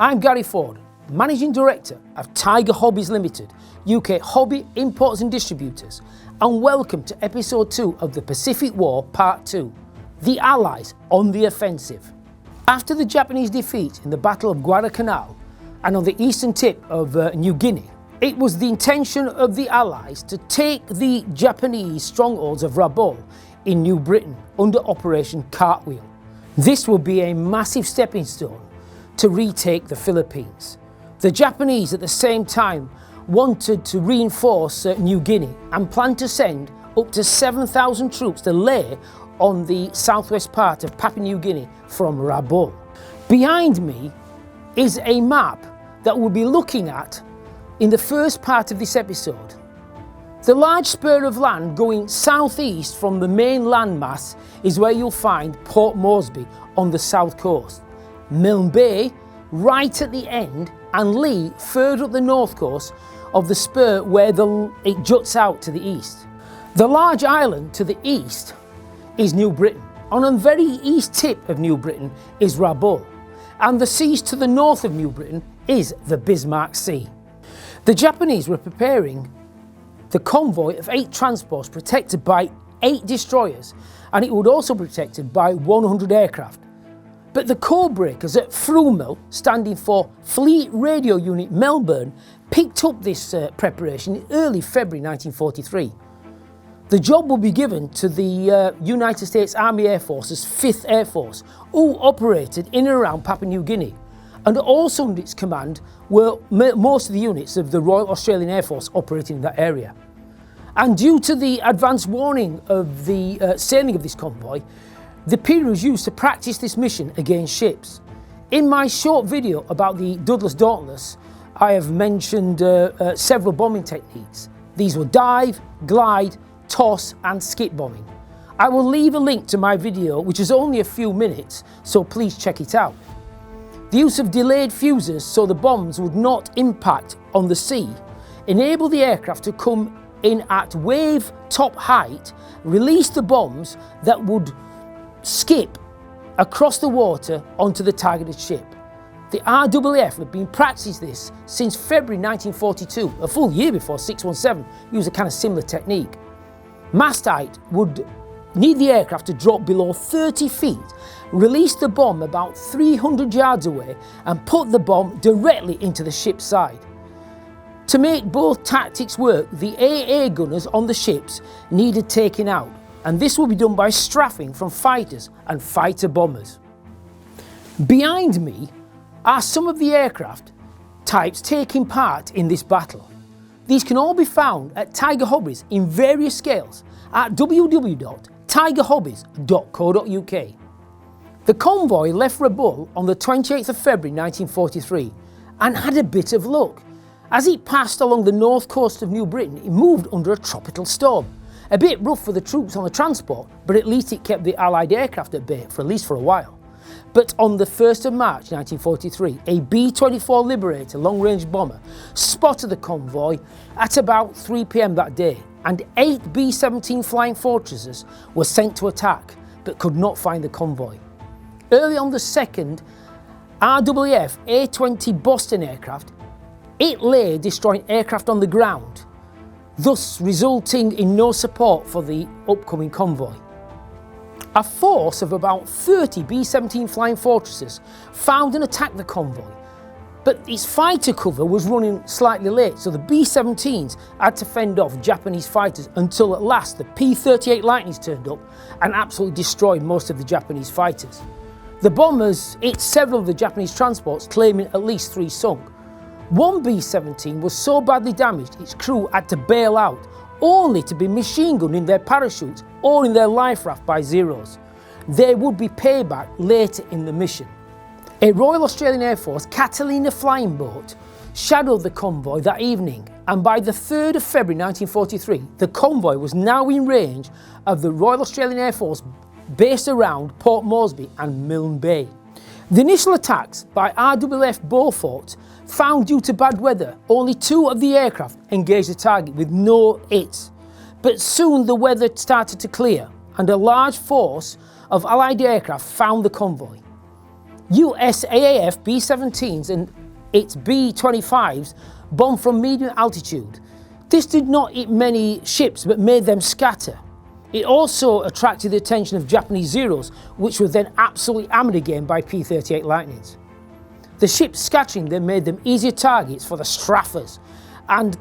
I'm Gary Ford, Managing Director of Tiger Hobbies Limited, UK Hobby Imports and Distributors, and welcome to Episode 2 of the Pacific War Part 2, The Allies on the Offensive. After the Japanese defeat in the Battle of Guadalcanal and on the eastern tip of New Guinea, it was the intention of the Allies to take the Japanese strongholds of Rabaul in New Britain under Operation Cartwheel. This would be a massive stepping stone to retake the Philippines. The Japanese at the same time wanted to reinforce New Guinea and planned to send up to 7,000 troops to lay on the southwest part of Papua New Guinea from Rabaul. Behind me is a map that we'll be looking at in the first part of this episode. The large spur of land going southeast from the main landmass is where you'll find Port Moresby on the south coast, Milne Bay right at the end, and Lee further up the north coast of the spur where it juts out to the east. The large island to the east is New Britain. On the very east tip of New Britain is Rabaul, and the seas to the north of New Britain is the Bismarck Sea. The Japanese were preparing the convoy of 8 transports protected by 8 destroyers, and it would also be protected by 100 aircraft. But the codebreakers at Frumel, standing for Fleet Radio Unit Melbourne, picked up this preparation in early February 1943. The job will be given to the United States Army Air Force's 5th Air Force, who operated in and around Papua New Guinea, and also under its command were most of the units of the Royal Australian Air Force operating in that area. And due to the advance warning of the sailing of this convoy, the period was used to practice this mission against ships. In my short video about the Douglas Dauntless, I have mentioned several bombing techniques. These were dive, glide, toss and skip bombing. I will leave a link to my video, which is only a few minutes, so please check it out. The use of delayed fuses so the bombs would not impact on the sea enabled the aircraft to come in at wave top height, release the bombs that would skip across the water onto the targeted ship. The RAAF had been practicing this since February 1942, a full year before 617 used a kind of similar technique. Mast height would need the aircraft to drop below 30 feet, release the bomb about 300 yards away and put the bomb directly into the ship's side. To make both tactics work, the AA gunners on the ships needed taking out, and this will be done by strafing from fighters and fighter bombers. Behind me are some of the aircraft types taking part in this battle. These can all be found at Tiger Hobbies in various scales at www.tigerhobbies.co.uk. The convoy left Rabaul on the 28th of February 1943 and had a bit of luck. As it passed along the north coast of New Britain, it moved under a tropical storm. A bit rough for the troops on the transport, but at least it kept the Allied aircraft at bay for at least for a while. But on the 1st of March 1943, a B-24 Liberator long-range bomber spotted the convoy at about 3 p.m. that day, and 8 B-17 Flying Fortresses were sent to attack, but could not find the convoy. Early on the 2nd RAAF A-20 Boston aircraft, it lay destroying aircraft on the ground, thus resulting in no support for the upcoming convoy. A force of about 30 B-17 Flying Fortresses found and attacked the convoy, but its fighter cover was running slightly late, so the B-17s had to fend off Japanese fighters until at last the P-38 Lightnings turned up and absolutely destroyed most of the Japanese fighters. The bombers hit several of the Japanese transports, claiming at least 3 sunk. One B-17 was so badly damaged its crew had to bail out, only to be machine gunned in their parachutes or in their life raft by Zeros. There would be payback later in the mission. A Royal Australian Air Force Catalina flying boat shadowed the convoy that evening, and by the 3rd of February 1943, the convoy was now in range of the Royal Australian Air Force based around Port Moresby and Milne Bay. The initial attacks by RAAF Beaufort found due to bad weather only 2 of the aircraft engaged the target with no hits, but soon the weather started to clear and a large force of Allied aircraft found the convoy. USAAF B-17s and its B-25s bombed from medium altitude. This did not hit many ships but made them scatter. It also attracted the attention of Japanese Zeros, which were then absolutely hammered again by P-38 Lightnings. The ships scattering then made them easier targets for the Straffers, and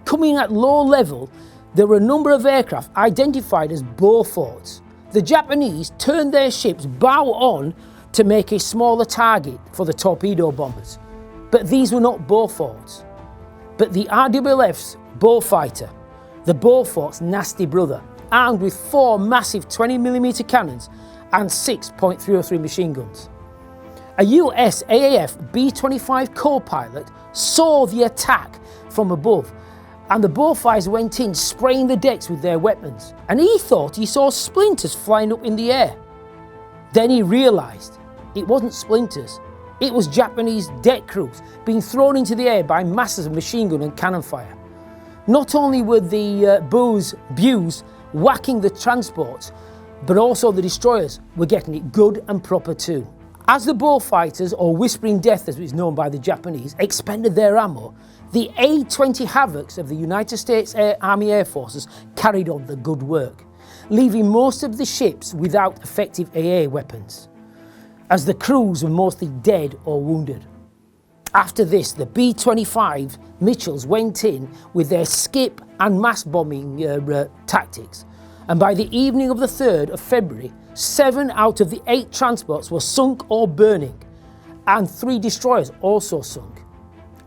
coming at low level, there were a number of aircraft identified as bow forts. The Japanese turned their ships bow on to make a smaller target for the torpedo bombers, but these were not bow forts. But the RWLF's bow fighter, the bow fort's nasty brother, armed with 4 massive 20mm cannons and 6.303 machine guns. A USAAF B-25 co-pilot saw the attack from above, and the bowfighters went in spraying the decks with their weapons, and he thought he saw splinters flying up in the air. Then he realised it wasn't splinters, it was Japanese deck crews being thrown into the air by masses of machine gun and cannon fire. Not only were the bows whacking the transports, but also the destroyers were getting it good and proper too. As the bow fighters, or Whispering Death as it was known by the Japanese, expended their ammo, the A-20 Havocs of the United States Army Air Forces carried on the good work, leaving most of the ships without effective AA weapons, as the crews were mostly dead or wounded. After this, the B-25 Mitchells went in with their skip and mass bombing tactics, and by the evening of the 3rd of February, 7 out of the 8 transports were sunk or burning, and 3 destroyers also sunk.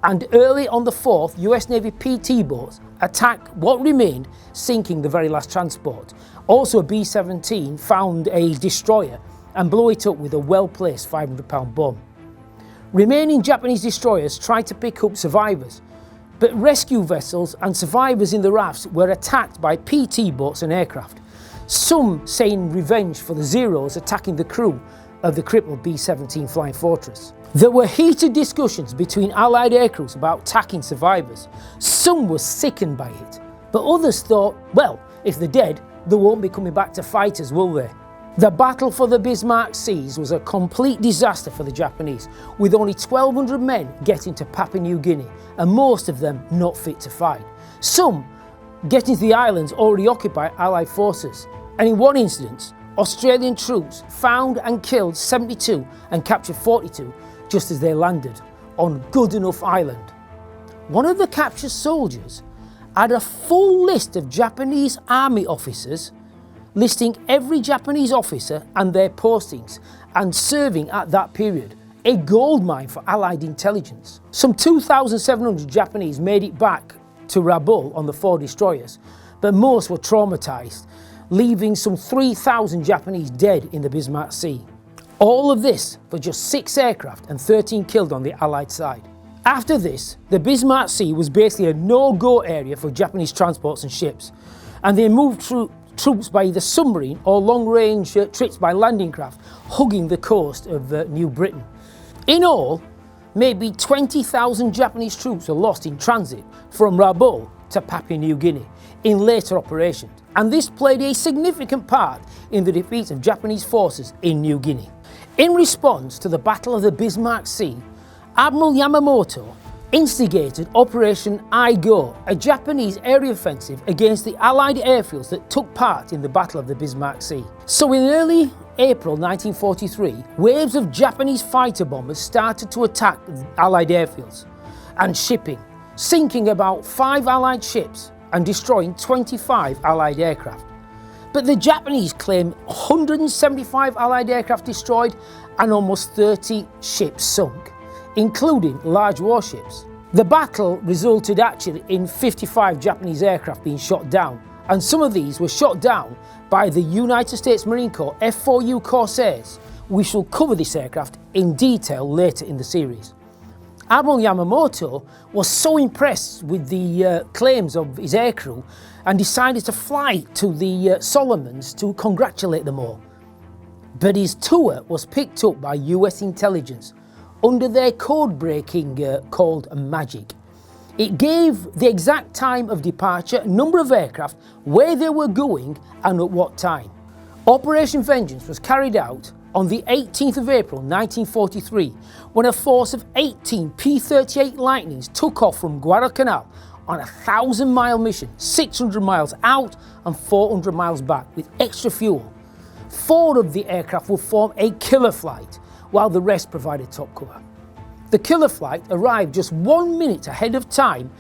And early on the 4th, US Navy PT boats attacked what remained, sinking the very last transport. Also a B-17 found a destroyer and blew it up with a well-placed 500-pound bomb. Remaining Japanese destroyers tried to pick up survivors, but rescue vessels and survivors in the rafts were attacked by PT boats and aircraft, some saying revenge for the Zeros attacking the crew of the crippled B-17 Flying Fortress. There were heated discussions between Allied aircrews about attacking survivors. Some were sickened by it, but others thought, well, if they're dead, they won't be coming back to fight us, will they? The battle for the Bismarck seas was a complete disaster for the Japanese, with only 1,200 men getting to Papua New Guinea, and most of them not fit to fight. Some getting to the islands already occupied by Allied forces, and in one incident, Australian troops found and killed 72 and captured 42 just as they landed on Goodenough Island. One of the captured soldiers had a full list of Japanese army officers, listing every Japanese officer and their postings and serving at that period, a goldmine for Allied intelligence. Some 2,700 Japanese made it back to Rabaul on the 4 destroyers, but most were traumatised, leaving some 3,000 Japanese dead in the Bismarck Sea. All of this for just 6 aircraft and 13 killed on the Allied side. After this, the Bismarck Sea was basically a no-go area for Japanese transports and ships, and they moved troops by either submarine or long-range trips by landing craft, hugging the coast of New Britain. In all, maybe 20,000 Japanese troops were lost in transit from Rabaul to Papua New Guinea in later operations, and this played a significant part in the defeat of Japanese forces in New Guinea. In response to the Battle of the Bismarck Sea, Admiral Yamamoto instigated Operation I-Go, a Japanese air offensive against the Allied airfields that took part in the Battle of the Bismarck Sea. So in early April 1943, waves of Japanese fighter bombers started to attack Allied airfields and shipping, sinking about 5 Allied ships and destroying 25 Allied aircraft. But the Japanese claimed 175 Allied aircraft destroyed and almost 30 ships sunk, including large warships. The battle resulted actually in 55 Japanese aircraft being shot down, and some of these were shot down by the United States Marine Corps F-4U Corsairs. We shall cover this aircraft in detail later in the series. Admiral Yamamoto was so impressed with the claims of his aircrew and decided to fly to the Solomons to congratulate them all. But his tour was picked up by US intelligence under their code breaking called Magic. It gave the exact time of departure, number of aircraft, where they were going and at what time. Operation Vengeance was carried out on the 18th of April 1943 when a force of 18 P-38 Lightnings took off from Guadalcanal on a 1,000-mile mission, 600 miles out and 400 miles back with extra fuel. 4 of the aircraft would form a killer flight, while the rest provided top cover. The killer flight arrived just 1 minute ahead of time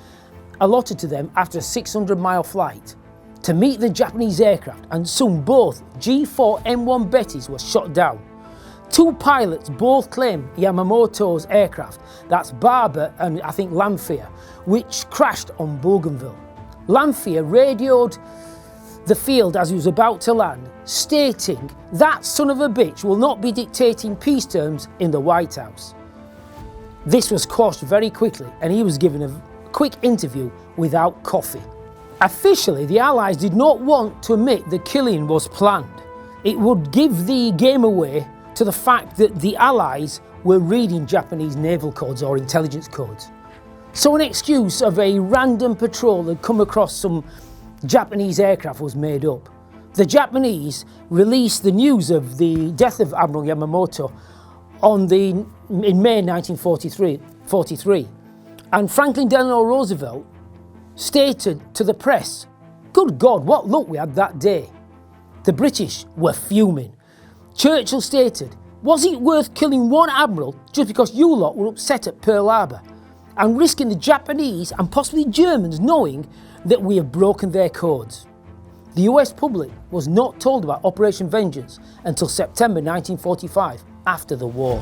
allotted to them after a 600-mile flight to meet the Japanese aircraft, and soon both G4M1 Bettys were shot down. 2 pilots both claimed Yamamoto's aircraft, that's Barber and I think Lanphier, which crashed on Bougainville. Lanphier radioed the field as he was about to land, stating that son of a bitch will not be dictating peace terms in the White House. This was quashed very quickly and he was given a quick interview without coffee. Officially, the Allies did not want to admit the killing was planned. It would give the game away to the fact that the Allies were reading Japanese naval codes or intelligence codes. So an excuse of a random patrol that come across some Japanese aircraft was made up. The Japanese released the news of the death of Admiral Yamamoto in May 1943, and Franklin Delano Roosevelt stated to the press, "Good God, what luck we had that day." The British were fuming. Churchill stated, "Was it worth killing one admiral just because you lot were upset at Pearl Harbor and risking the Japanese and possibly Germans knowing that we have broken their codes?" The US public was not told about Operation Vengeance until September 1945, after the war.